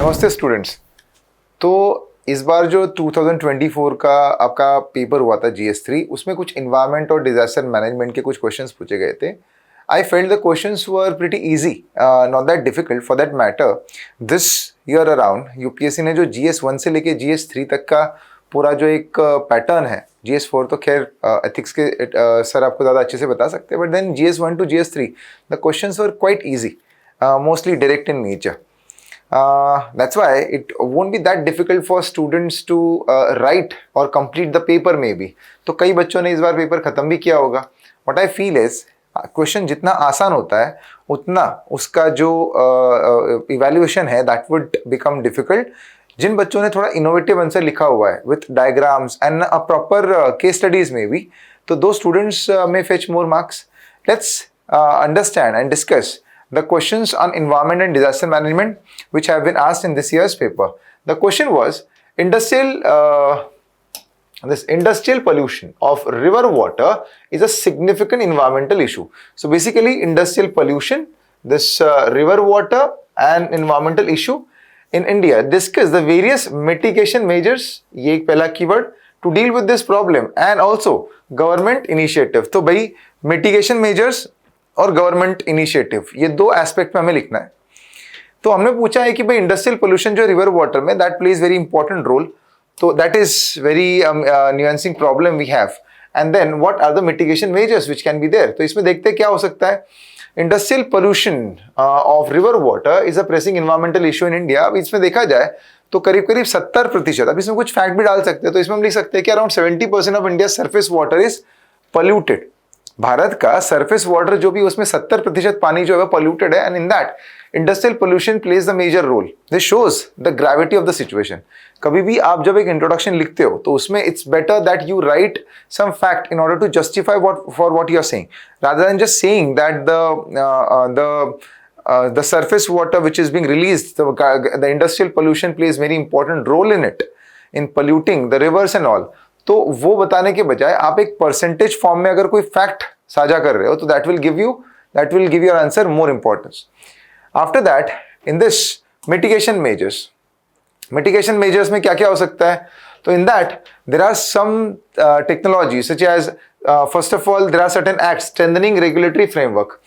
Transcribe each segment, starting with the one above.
नमस्ते स्टूडेंट्स। तो इस बार जो 2024 का आपका पेपर हुआ था GS3, उसमें कुछ इन्वायरमेंट और डिजास्टर मैनेजमेंट के कुछ क्वेश्चंस पूछे गए थे। I felt the questions were pretty easy, not that difficult for that matter. This year around UPSC ने जो GS1 से लेके GS3 तक का पूरा जो एक पैटर्न है, GS4 तो खैर एथिक्स के सर आपको ज़्यादा अच्छे से बता सकते हैं, but then GS1 to GS3 the questions were quite easy, mostly direct in nature. That's why it won't be that difficult for students to write or complete the paper maybe. तो कई बच्चों ने इस बार पेपर खत्म भी किया होगा. What I feel is question जितना आसान होता है उतना उसका जो इवैल्यूएशन है that would become difficult. जिन बच्चों ने थोड़ा इनोवेटिव आंसर लिखा हुआ है with diagrams and a proper case studies maybe, तो those students may fetch more marks. Let's understand and discuss the questions on environment and disaster management which have been asked in this year's paper. The question was this industrial pollution of river water is a significant environmental issue. So basically industrial pollution, this river water and environmental issue in India. Discuss the various mitigation measures, ये एक पहला keyword, to deal with this problem and also government initiative. तो भाई mitigation measures और government initiative, ये दो aspect पे हमें लिखना है. तो हमने पूछा है कि भाई इंडस्ट्रियल पोल्यूशन जो रिवर वाटर में that plays very important role, तो that is very nuancing problem we have. And then what are the mitigation measures which can be there. तो इसमें देखते हैं क्या हो सकता है. Industrial pollution of river water is a pressing environmental issue in India. अब इसमें देखा जाए तो करीब करीब 70%, अब इसमें कुछ फैक्ट भी डाल सकते हैं. तो इसमें हम लिख सकते हैं कि around 70% of India surface water is polluted. Bharat का सरफेस वाटर जो भी उसमें 70% पानी जो है पोल्यूटेड है, and in that industrial pollution plays the major role. This shows the gravity of the situation. कभी भी आप जब एक इंट्रोडक्शन लिखते हो तो उसमें it's better that you write some fact in order to justify what you are saying, rather than just saying that the surface water which is being released, the industrial pollution plays very important role in it, in polluting the rivers and all. तो वो बताने के बजाय आप एक percentage form में अगर कोई फैक्ट साझा कर रहे हो तो that will give your answer more importance. After that in this mitigation measures में क्या क्या हो सकता है. तो in that there are some technology such as first of all there are certain acts strengthening regulatory framework.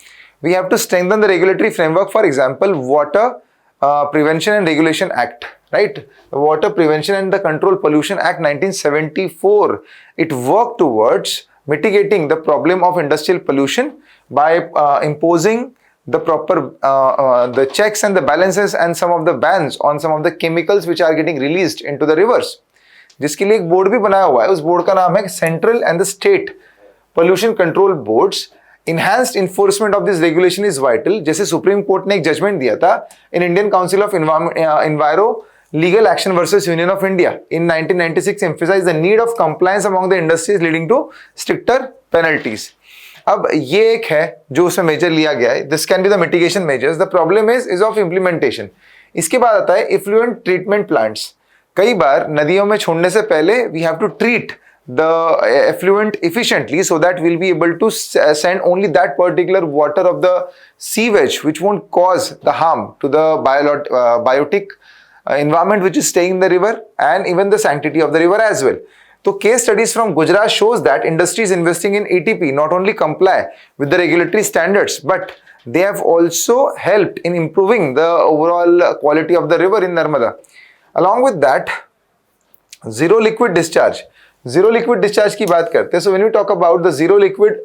We have to strengthen the regulatory framework. For example water prevention and regulation act, right? The Water Prevention and the Control Pollution Act 1974, it worked towards mitigating the problem of industrial pollution by imposing the proper the checks and the balances and some of the bans on some of the chemicals which are getting released into the rivers. जिसके लिए एक board भी बनाया हुआ है. उस board का नाम है central and the state pollution control boards. Enhanced enforcement of this regulation is vital. जैसे सुप्रीम कोर्ट ने एक जजमेंट दिया था in Indian Council of Enviro Legal Action versus Union of India in 1996, emphasized the need of compliance among the industries leading to stricter penalties. अब ये एक है जो उसमें मेजर लिया गया है. This can be the mitigation measures. The problem is of implementation. इसके बाद आता है effluent treatment plants. कई बार नदियों में छोड़ने से पहले we have to treat the effluent efficiently so that we'll be able to send only that particular water of the sewage which won't cause the harm to the biotic environment which is staying in the river and even the sanctity of the river as well. So case studies from Gujarat shows that industries investing in ETP not only comply with the regulatory standards but they have also helped in improving the overall quality of the river in Narmada. Along with that, zero liquid discharge की बात करते हैं. So when we talk about the zero liquid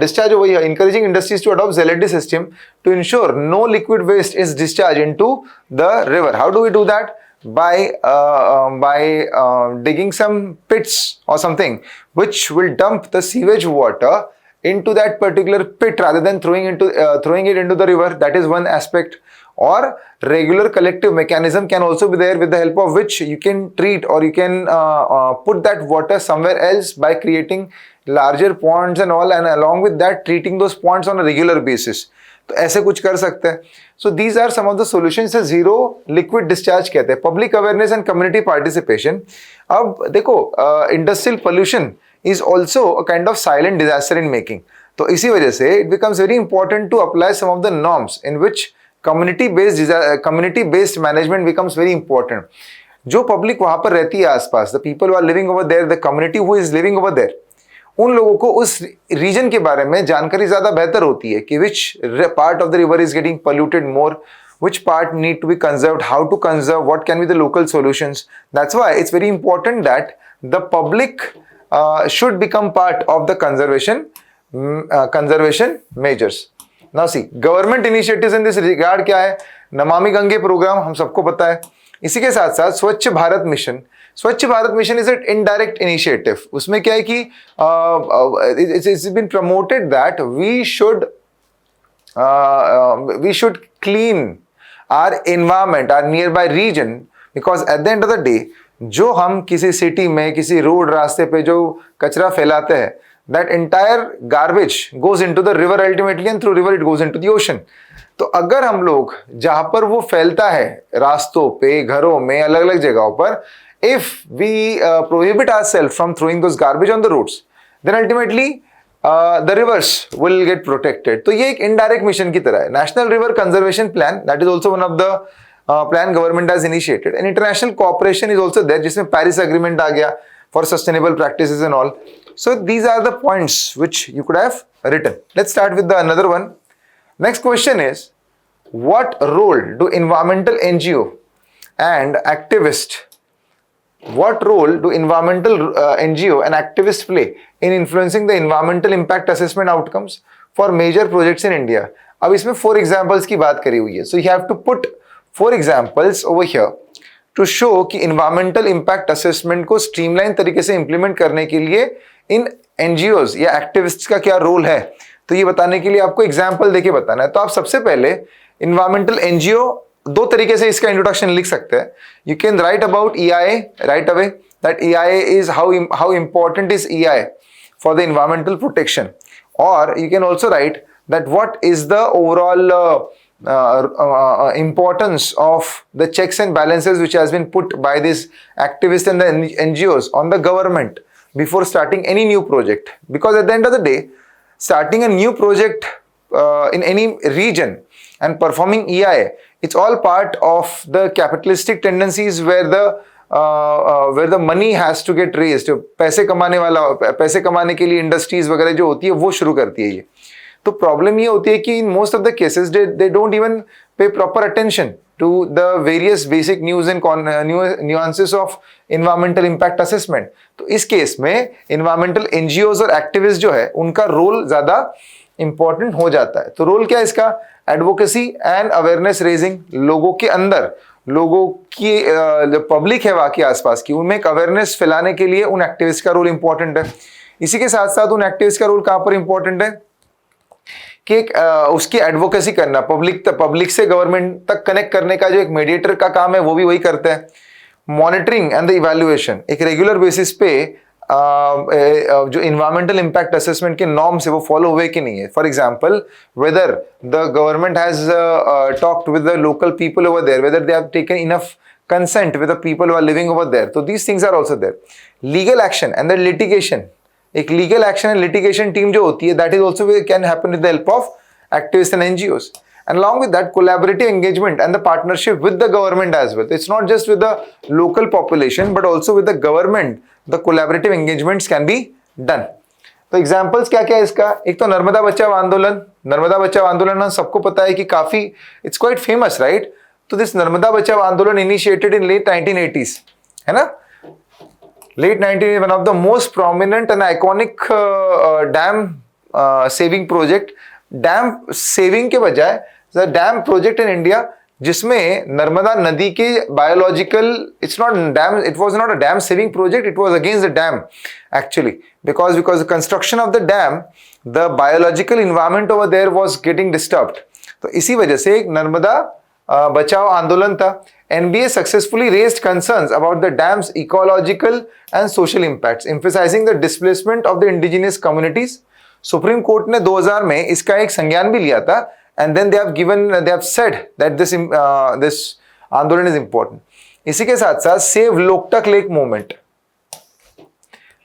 discharge over here, encouraging industries to adopt ZLD system to ensure no liquid waste is discharged into the river. How do we do that? By digging some pits or something which will dump the sewage water into that particular pit rather than throwing it into the river. That is one aspect. Or regular collective mechanism can also be there with the help of which you can treat or you can put that water somewhere else by creating larger ponds and all, and along with that treating those ponds on a regular basis. तो ऐसे कुछ कर सकते हैं. So these are some of the solutions. zero liquid discharge कहते हैं. Public awareness and community participation. अब देखो industrial pollution is also a kind of silent disaster in making. तो इसी वजह से it becomes very important to apply some of the norms in which community based management becomes very important. जो public वहां पर रहती है आसपास, the people are living over there, the community who is living over there, उन लोगों को उस रीजन के बारे में जानकारी ज्यादा बेहतर होती है कि which part of the river is getting polluted more, which part need to be conserved, how to conserve, what can be the local solutions. That's why it's very important that the public should become part of the conservation measures. Now see, government initiatives in this regard क्या है? Namami Gange programme हम सबको पता है. इसी के साथ साथ स्वच्छ भारत मिशन. स्वच्छ Bharat mission is an indirect initiative. उसमें क्या है कि it's been promoted that we should clean our environment, our nearby region, because at the end of the day, जो हम किसी सिटी में किसी रोड रास्ते पे जो कचरा फैलाते हैं, that entire garbage goes into the river ultimately, and through river it goes into the ocean. तो अगर हम लोग जहां पर वो फैलता है रास्तों पे, घरों में, अलग अलग जगहों पर, if we prohibit ourselves from throwing those garbage on the roads, then ultimately the rivers will get protected. तो ये एक indirect mission की तरह है. National River Conservation Plan, that is also one of the plan government has initiated, and international cooperation is also there, जिसमें Paris Agreement आ गया for sustainable practices and all. So these are the points which you could have written. Let's start with the another one. Next question is, what role do environmental NGO and activists NGO and activists play in influencing the environmental impact assessment outcomes for major projects in India? अब इसमें 4 examples की बात करी हुई है. So you have to put 4 examples over here to show कि environmental impact assessment को streamline तरीके से implement करने के लिए इन NGOs या activists का क्या रोल है. तो ये बताने के लिए आपको example देके बताना है. तो आप सबसे पहले environmental NGO, 2 तरीके से इसका इंट्रोडक्शन लिख सकते हैं. You can write about EIA right away, that EIA is how important is EIA for the environmental protection, और you can also write that what is the overall importance of the checks and balances which has been put by these activists and the NGOs on the government before starting any new project. Because at the end of the day, starting a new project in any region and performing EIA, it's all part of the capitalistic tendencies where the money has to get raised. पैसे कमाने के लिए industries वगैरह जो होती है वो शुरू करती है ये. तो प्रॉब्लम ये होती है कि in most of the cases they don't even pay proper attention to the various basic nuances of environmental impact assessment. तो इस केस में एनवायरमेंटल एनजीओज और एक्टिविस्ट जो है उनका रोल ज्यादा इंपॉर्टेंट हो जाता है. तो रोल क्या है इसका? Advocacy and awareness raising. लोगों के अंदर, लोगों की जो पब्लिक है वहां के आसपास की, उनमें एक अवेयरनेस फैलाने के लिए उन एक्टिविस्ट का रोल इंपॉर्टेंट है. इसी के साथ साथ उन एक्टिविस्ट का रोल कहां पर इंपॉर्टेंट है कि उसकी एडवोकेसी करना, पब्लिक से गवर्नमेंट तक कनेक्ट करने का जो एक मीडिएटर का काम है वो भी वही करते हैं. मॉनिटरिंग एंड द इवैल्यूएशन, एक रेगुलर बेसिस पे जो इन्वायरमेंटल इम्पैक्ट असेसमेंट के नॉर्म्स है वो फॉलो हुए कि नहीं है. For example, whether the government has talked with the local people over there, whether they have taken enough consent with the people who are living over there. तो these things are also there. Legal action and the litigation, एक legal action and litigation team जो होती है, that is also can happen with the help of activists and NGOs. And along with that, collaborative engagement and the partnership with the government as well. It's not just with the local population, but also with the government. The collaborative engagements can be done. तो examples क्या क्या है इसका? एक तो नर्मदा बचाओ आंदोलन. नर्मदा बचाओ आंदोलन हम सबको पता है कि काफी इट्स क्वाइट फेमस, राइट? तो दिस नर्मदा बचाओ आंदोलन इनिशिएटेड इन लेट 1980s, है ना? Late 1980s, one of the most prominent and iconic dam saving project. Dam saving के बजाय the dam project in India, जिसमें नर्मदा नदी के biological, it's not dam, it was not a dam saving project, it was against the dam actually, because the construction of the dam, the biological environment over there was getting disturbed. तो इसी वजह से एक नर्मदा बचाओ आंदोलन था. NBA successfully raised concerns about the dam's ecological and social impacts, emphasizing the displacement of the indigenous communities. Supreme Court ने 2000 में इसका एक संज्ञान भी लिया था, and then they have said that this आंदोलन इज इंपॉर्टेंट. इसी के साथ साथ save Loktak lake movement.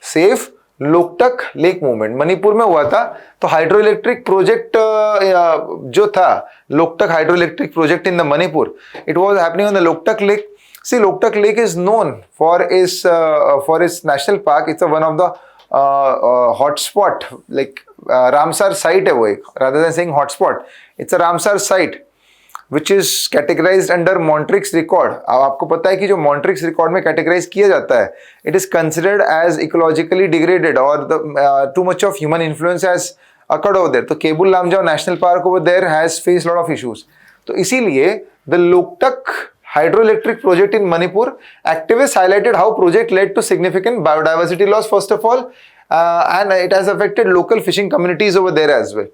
Save Loktak lake movement Manipur में हुआ था। तो हाइड्रो इलेक्ट्रिक प्रोजेक्ट जो था, Loktak hydro electric project in the Manipur, it was happening on the Loktak lake. See, Loktak Lake is known for its national park. It's one of the hotspot, like Ramsar site है वो एक, rather than saying hotspot, it's a Ramsar site which is categorized under Montreux record. अब आपको पता है कि जो Montreux record में categorize किया जाता है, it is considered as ecologically degraded or the too much of human influence has occurred over there. तो Keibul Lamjao national park over there has faced lot of issues. तो इसीलिए the Loktak hydroelectric project in Manipur, activists highlighted how project led to significant biodiversity loss first of all, and it has affected local fishing communities over there as well.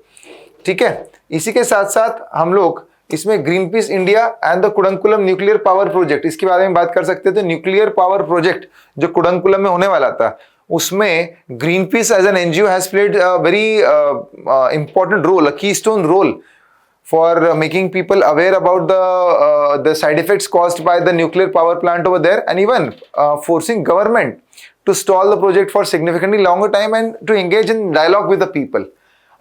ठीक है, इसी के साथ साथ हम लोग इसमें Greenpeace India and the Kudankulam nuclear power project, इसके बारे में बात कर सकते थे। न्यूक्लियर पावर प्रोजेक्ट जो कुडंकुलम में होने वाला था, उसमें Greenpeace as an NGO has played very important role, a keystone role for making people aware about the side effects caused by the nuclear power plant over there, and even forcing government to stall the project for significantly longer time and to engage in dialogue with the people.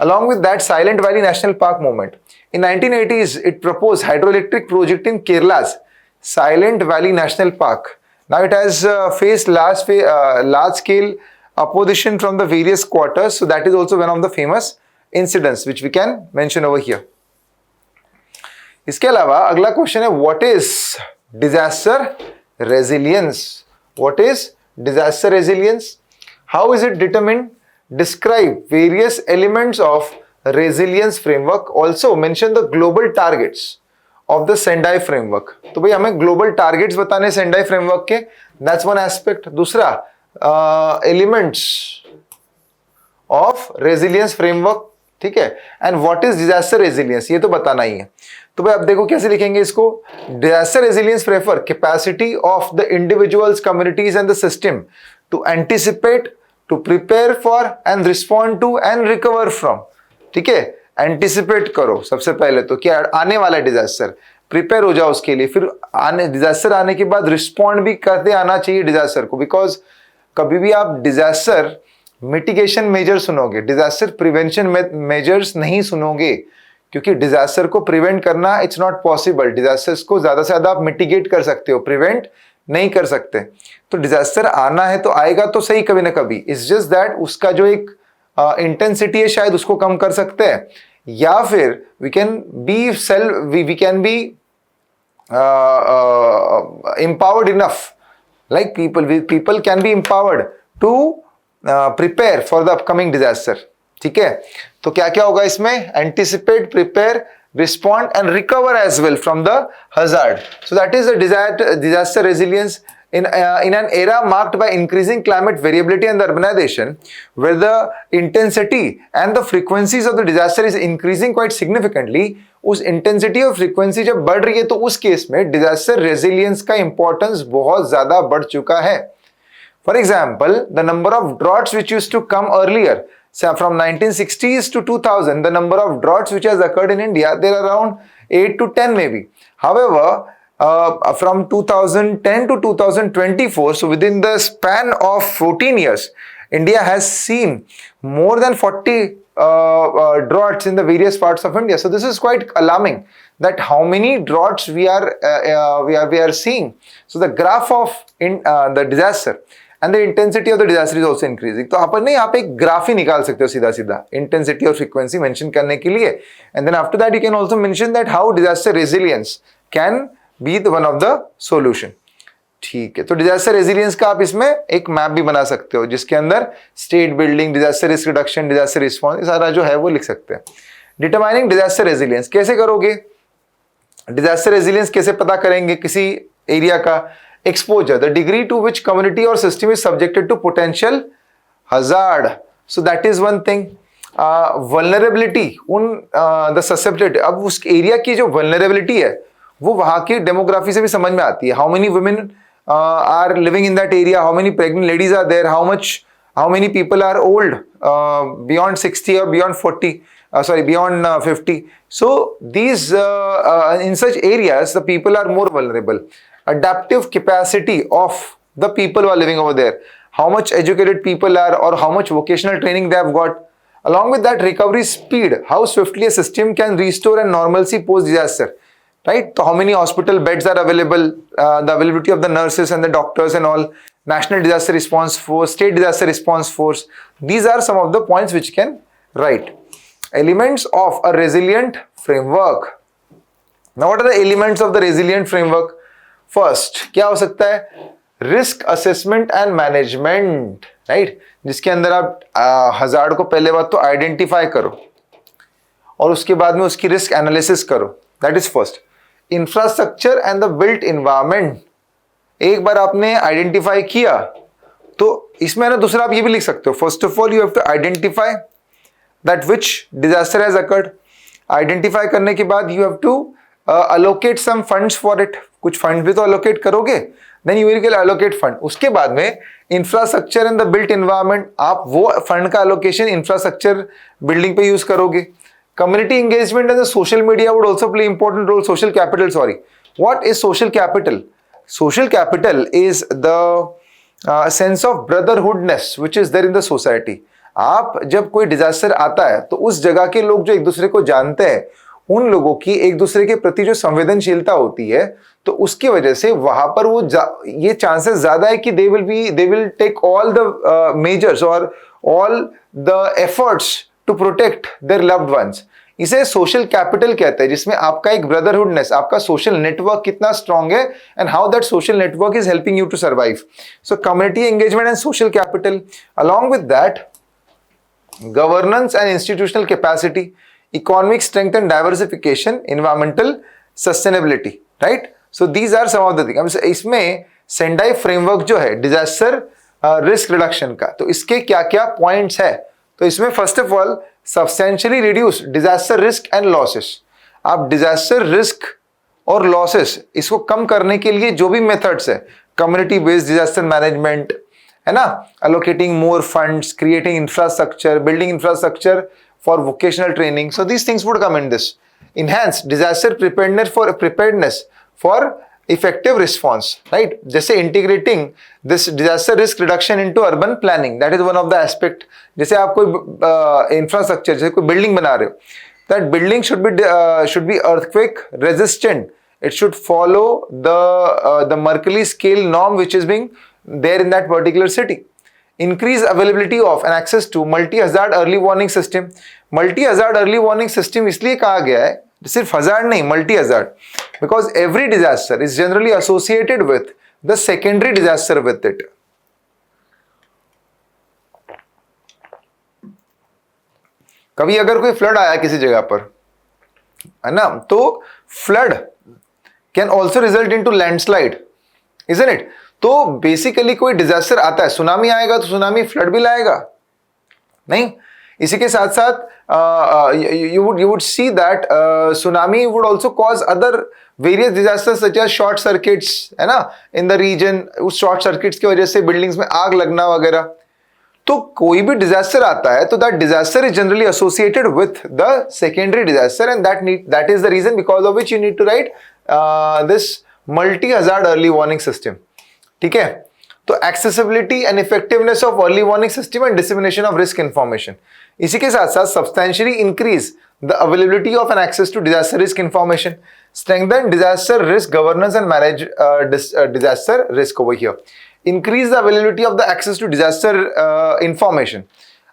Along with that, Silent Valley National Park movement. In 1980s, it proposed hydroelectric project in Kerala's Silent Valley National Park. Now it has faced large scale opposition from the various quarters, so that is also one of the famous incidents which we can mention over here. इसके अलावा अगला question है, what is disaster resilience? What is disaster resilience? How is it determined? Describe various elements of resilience framework, also mention the global targets of the Sendai framework. तो भाई हमें global targets बताने Sendai framework के, that's one aspect. दूसरा, elements of resilience framework, ठीक है, and what is disaster resilience, ये तो बताना ही है। तो भाई अब देखो कैसे लिखेंगे इसको। Disaster resilience refer capacity of the individuals, communities and the system to anticipate, to prepare for and respond to and recover from. ठीक है, एंटिसिपेट करो सबसे पहले तो क्या आने वाला डिजास्टर, प्रिपेयर हो जाओ उसके लिए, फिर डिजास्टर आने के बाद रिस्पॉन्ड भी करते आना चाहिए डिजास्टर को। बिकॉज कभी भी आप डिजास्टर मिटिगेशन मेजर सुनोगे, डिजास्टर प्रिवेंशन मेजर्स नहीं सुनोगे, क्योंकि डिजास्टर को प्रिवेंट करना इट्स नॉट पॉसिबल। डिजास्टर्स को ज्यादा से ज्यादा आप मिटिगेट कर सकते हो, प्रिवेंट नहीं कर सकते। तो डिजास्टर आना है तो आएगा तो सही कभी ना कभी, इट्स जस्ट दैट उसका जो एक इंटेंसिटी है शायद उसको कम कर सकते हैं, या फिर we can be empowered enough, like people can be empowered to prepare for the upcoming disaster. ठीक है, तो क्या क्या होगा इसमें? Anticipate, prepare, respond and recover as well from the hazard. So that is the disaster resilience in an era marked by increasing climate variability and urbanization, where the intensity and the frequencies of the disaster is increasing quite significantly. उस intensity और frequency जब बढ़ रही है तो उस case में disaster resilience का importance बहुत ज्यादा बढ़ चुका है. For example, the number of droughts which used to come earlier, so from 1960s to 2000, the number of droughts which has occurred in India, there are around 8 to 10 maybe. However, from 2010 to 2024, so within the span of 14 years, India has seen more than 40 droughts in the various parts of India. So this is quite alarming that how many droughts we are seeing. So the graph of the disaster and the intensity of the disaster is also increasing. तो अपन ने यहाँ पे एक graph ही निकाल सकते हो सीधा सीधा intensity और frequency mention करने के लिए, and then after that you can also mention that how disaster resilience can be the one of the solution. ठीक है, तो डिजास्टर रेजिलियंस का आप इसमें एक मैप भी बना सकते हो जिसके अंदर state building, disaster risk reduction, disaster response सारा जो है वो लिख सकते हैं. डिटरमाइनिंग डिजास्टर रेजिलियंस कैसे करोगे? डिजास्टर रेजिलियंस कैसे पता करेंगे किसी एरिया का? Exposure, the degree to which community और system is subjected to potential hazard. So that is one thing. Vulnerability, the susceptibility, अब उस एरिया की जो वल्नरेबिलिटी है वो वहां की डेमोग्राफी से भी समझ में आती है. How many women are living in that area, how many pregnant ladies are there, how many people are old, beyond 60 or beyond 40, beyond 50. So these in such areas the people are more vulnerable. Adaptive capacity of the people who are living over there. how much educated people are or how much vocational training they have got. Along with that, recovery speed, how swiftly a system can restore and normalcy post disaster, right? So how many hospital beds are available, the availability of the nurses and the doctors and all, national disaster response force, state disaster response force. These are some of the points which you can write. Elements of a resilient framework. Now what are the elements of the resilient framework? First, क्या हो सकता है? Risk assessment and management, right, जिसके अंदर आप hazard को पहले बात तो आइडेंटिफाई करो और उसके बाद में उसकी रिस्क एनालिसिस करो. That is first. Infrastructure and the built environment. एक बार आपने आइडेंटिफाई किया तो इसमें ना दूसरा आप ये भी लिख सकते हो. First of all you have to identify that which disaster has occurred. Identify करने के बाद you have to allocate some funds for it. कुछ फंड भी तो allocate करोगे, then you will allocate fund. उसके बाद में infrastructure and the built environment, आप वो फंड का allocation infrastructure building पे यूज करोगे. Community engagement and the social media would also play important role. Social capital, sorry. What is social capital? Social capital is the sense of brotherhoodness which is there in the society. आप जब कोई disaster आता है तो उस जगह के लोग जो एक दूसरे को जानते हैं, उन लोगों की एक दूसरे के प्रति जो संवेदनशीलता होती है, तो उसकी वजह से वहां पर वो ये चांसेस ज्यादा है कि they will take all the measures और all the efforts to protect their loved ones. इसे सोशल कैपिटल कहते हैं, जिसमें आपका एक ब्रदरहुडनेस, आपका सोशल नेटवर्क कितना स्ट्रांग है and how that social network is helping you to survive. So community engagement and social capital. Along with that, governance and institutional capacity, economic strength and diversification, environmental sustainability, right? So these are some of the things. इसमें Sendai framework जो है disaster risk reduction का, तो इसके क्या क्या points है? तो इसमें first of all substantially reduce disaster risk and losses. आप डिजास्टर रिस्क और लॉसेस इसको कम करने के लिए जो भी मेथड्स है, कम्युनिटी बेस्ड डिजास्टर मैनेजमेंट है ना, allocating more funds, creating infrastructure, building infrastructure for vocational training. So these things would come in this. Enhance disaster preparedness for effective response, right? जैसे integrating this disaster risk reduction into urban planning, that is one of the aspect. जैसे आप कोई infrastructure, जैसे कोई building बना रहे हो, that building should be earthquake resistant. It should follow the Mercalli scale norm which is being there in that particular city. Increase availability of and access to multi-hazard early warning system. Multi-hazard early warning system इसलिए कहा गया है, सिर्फ hazard नहीं, multi-hazard, because every disaster is generally associated with the secondary disaster with it. कभी अगर कोई flood आया किसी जगह पर, है ना, तो flood can also result in to landslide, isn't it? तो बेसिकली कोई डिजास्टर आता है, सुनामी आएगा तो सुनामी फ्लड भी लाएगा नहीं. इसी के साथ साथ you would see that tsunami would also cause other various disasters such as short circuits, है ना, इन द रीजन. उस शॉर्ट सर्किट्स की वजह से बिल्डिंग्स में आग लगना वगैरह. तो कोई भी डिजास्टर आता है तो that disaster is generally associated with the secondary disaster and that is the reason because of which you need to write this multi hazard early warning system. ठीक है, तो accessibility and effectiveness of early warning system and dissemination of risk information. इसी के साथ साथ substantially increase the availability of an access to disaster risk information, strengthen disaster risk governance and manage disaster risk over here. Increase the availability of the access to disaster information.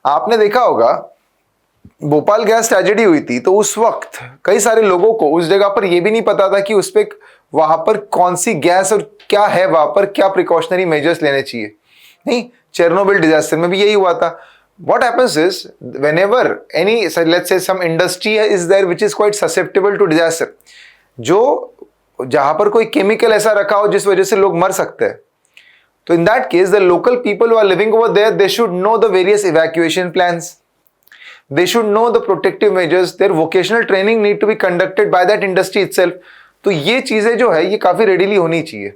आपने देखा होगा Bhopal gas tragedy हुई थी, तो उस वक्त कई सारे लोगों को उस जगह पर यह भी नहीं पता था कि उस पे वहां पर कौन सी गैस और क्या है, वहां पर क्या प्रिकॉशनरी मेजर्स लेने चाहिए. नहीं, चेरनोबिल डिजास्टर में भी यही हुआ था. What happens is whenever any, let's say some industry is there which is quite susceptible to disaster, जो जहां पर कोई केमिकल ऐसा रखा हो जिस वजह से लोग मर सकते हैं, तो in that case the local people who are living over there, they should know the various evacuation plans, they should know the protective measures, their vocational training need to be conducted by that industry itself. तो ये चीजें जो है ये काफी readily होनी चाहिए.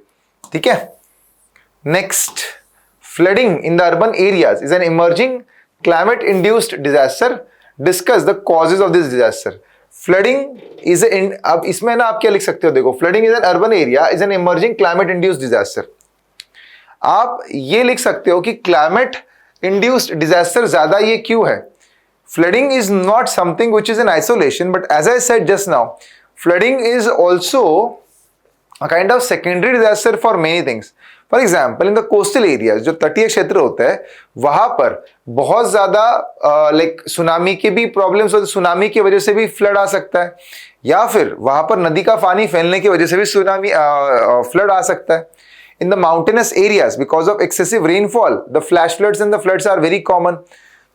ठीक है. Next, flooding in the urban areas is an emerging climate induced disaster. Discuss the causes of this disaster. Flooding is अब इसमें ना आप क्या लिख सकते हो, देखो, flooding is an urban area is an emerging climate induced disaster. आप ये लिख सकते हो कि क्लाइमेट इंड्यूस्ड डिजास्टर ज्यादा ये क्यों है. Flooding is not something which is in isolation, but as I said just now, flooding is also a kind of secondary disaster for many things. For example, in the coastal areas, जो तटीय क्षेत्र होता है वहां पर बहुत ज्यादा like tsunami के भी प्रॉब्लम्स होते हैं, सुनामी की वजह से भी फ्लड आ सकता है, या फिर वहां पर नदी का पानी फैलने की वजह से भी सुनामी फ्लड आ सकता है. In the mountainous areas, because of excessive rainfall, the flash floods and the floods are very common.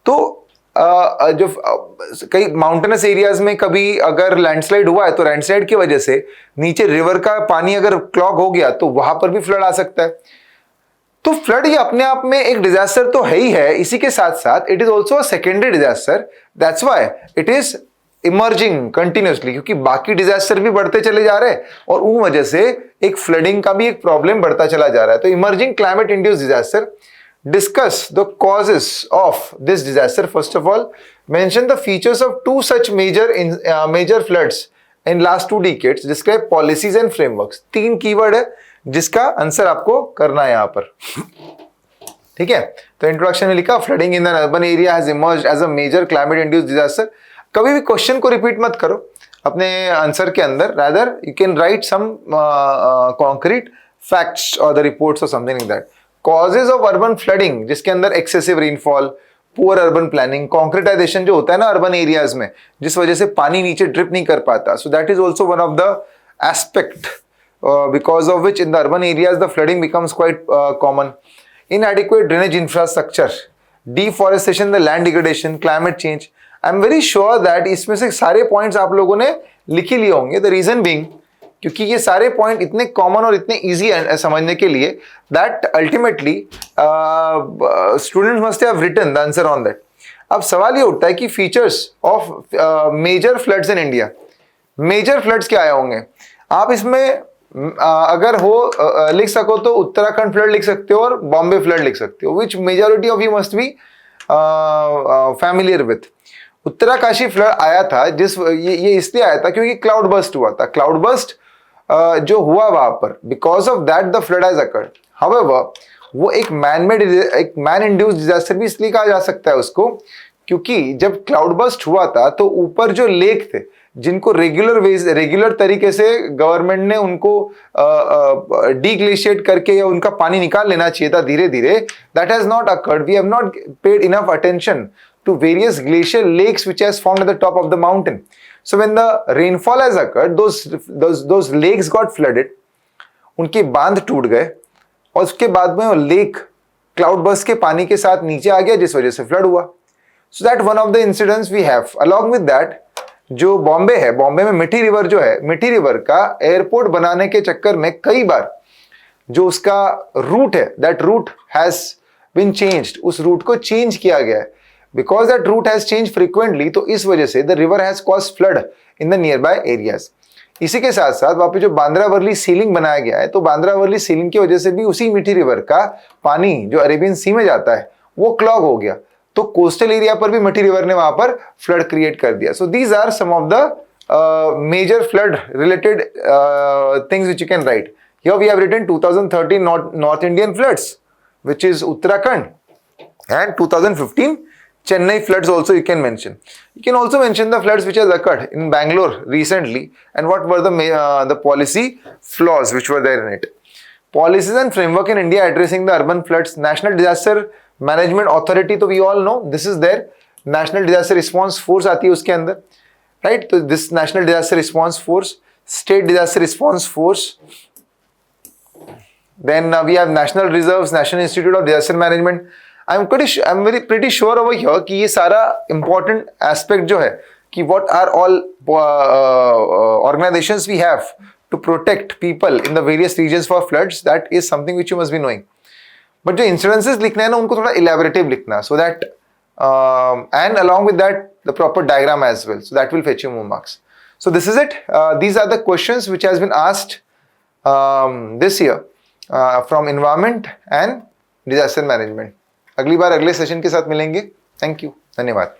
तो जो कई माउंटेनस एरियाज में कभी अगर लैंडस्लाइड हुआ है तो लैंडस्लाइड की वजह से नीचे रिवर का पानी अगर क्लॉग हो गया तो वहां पर भी फ्लड आ सकता है. तो फ्लड ये अपने आप में एक डिजास्टर तो है ही है, इसी के साथ साथ it is also a secondary disaster. That's why it is emerging continuously, क्योंकि बाकी डिजास्टर भी बढ़ते चले जा रहे हैं और उन वजह से एक फ्लडिंग का भी एक प्रॉब्लम बढ़ता चला जा रहा है. तो emerging climate induced disaster. Discuss the causes of this disaster. First of all, mention the features of two such major floods in last 2 decades. Describe policies and frameworks. 3 keyword है जिसका आंसर आपको करना है यहां पर. ठीक है, तो इंट्रोडक्शन में लिखा flooding in an urban area has emerged as a major climate induced disaster. कभी भी क्वेश्चन को रिपीट मत करो अपने आंसर के अंदर, rather you can write some concrete facts और द रिपोर्ट्स और something like that. Causes of urban flooding, जिसके अंदर excessive rainfall, poor urban planning, concretization जो होता है ना अर्बन एरियाज में, जिस वजह से पानी नीचे ड्रिप नहीं कर पाता. सो that is also one of the aspect because of which in the urban areas the flooding becomes quite common. इनएडिक्वेट drainage infrastructure, deforestation, the land degradation, climate change. I am very sure that इसमें से सारे points आप लोगों ने लिख ही लिए होंगे. The reason being, क्योंकि ये सारे पॉइंट इतने कॉमन और इतने इजी है समझने के लिए that ultimately students must have written the answer on that. अब सवाल ये उठता है कि features of major floods in India. Major floods क्या आए होंगे आप इसमें अगर हो लिख सको तो उत्तराखंड फ्लड लिख सकते हो और बॉम्बे फ्लड लिख सकते हो, which majority of you must be familiar with. Uttarkashi flood आया था ये इसलिए आया था क्योंकि क्लाउड बस्ट हुआ था. क्लाउड बस्ट जो हुआ वहां पर, because of that the flood has occurred. However वो एक मैन इंड्यूस्ड डिजास्टर भी इसलिए कहा जा सकता है उसको, क्योंकि जब क्लाउड बस्ट हुआ था तो ऊपर जो लेक थे जिनको रेगुलर तरीके से गवर्नमेंट ने उनको डीग्लेशिएट करके या उनका पानी निकाल लेना चाहिए था धीरे धीरे, that has not occurred. We have not paid enough attention to various glacial lakes which has formed at the top of the mountain. So when the rainfall has occurred, those lakes got flooded. उनके बांध टूट गए और उसके बाद में वो lake cloud burst के पानी के साथ नीचे आ गया जिस वजह से फ्लड हुआ. So that one of the incidents we have. Along with that, जो बॉम्बे है, बॉम्बे में मिठी रिवर जो है, मिठी रिवर का एयरपोर्ट बनाने के चक्कर में कई बार जो उसका रूट है, that route has been changed. उस रूट को चेंज किया गया है. Because that route has changed frequently, तो इस वजह से the river has caused flood in the nearby areas. इसी के साथ साथ वहां पे जो बांद्रा वर्ली सीलिंग बनाया गया है, तो बांद्रा वर्ली सीलिंग की वजह से भी उसी मीठी रिवर का पानी जो अरेबियन सी में जाता है वो क्लॉग हो गया. तो कोस्टल एरिया पर भी मीठी रिवर ने वहां पर फ्लड क्रिएट कर दिया. So these are some of the major flood related things which you can write. Here we have written 2013 north Indian floods which is Uttarakhand, and 2015 Chennai floods also you can mention. You can also mention the floods which has occurred in Bangalore recently and what were the policy flaws which were there in it. Policies and framework in India addressing the urban floods. National Disaster Management Authority, तो we all know this is there. National Disaster Response Force आती है उसके अंदर, right? तो this National Disaster Response Force, State Disaster Response Force. Then we have National Reserves, National Institute of Disaster Management. I'm very pretty sure over here कि ये सारा important aspect जो है कि what are all organizations we have to protect people in the various regions for floods, that is something which you must be knowing. But जो incidences लिखना है ना उनको थोड़ा elaborative लिखना, so that and along with that the proper diagram as well, so that will fetch you more marks. So this is it. These are the questions which has been asked this year from environment and disaster management. अगली बार अगले session के साथ मिलेंगे. Thank you, धन्यवाद.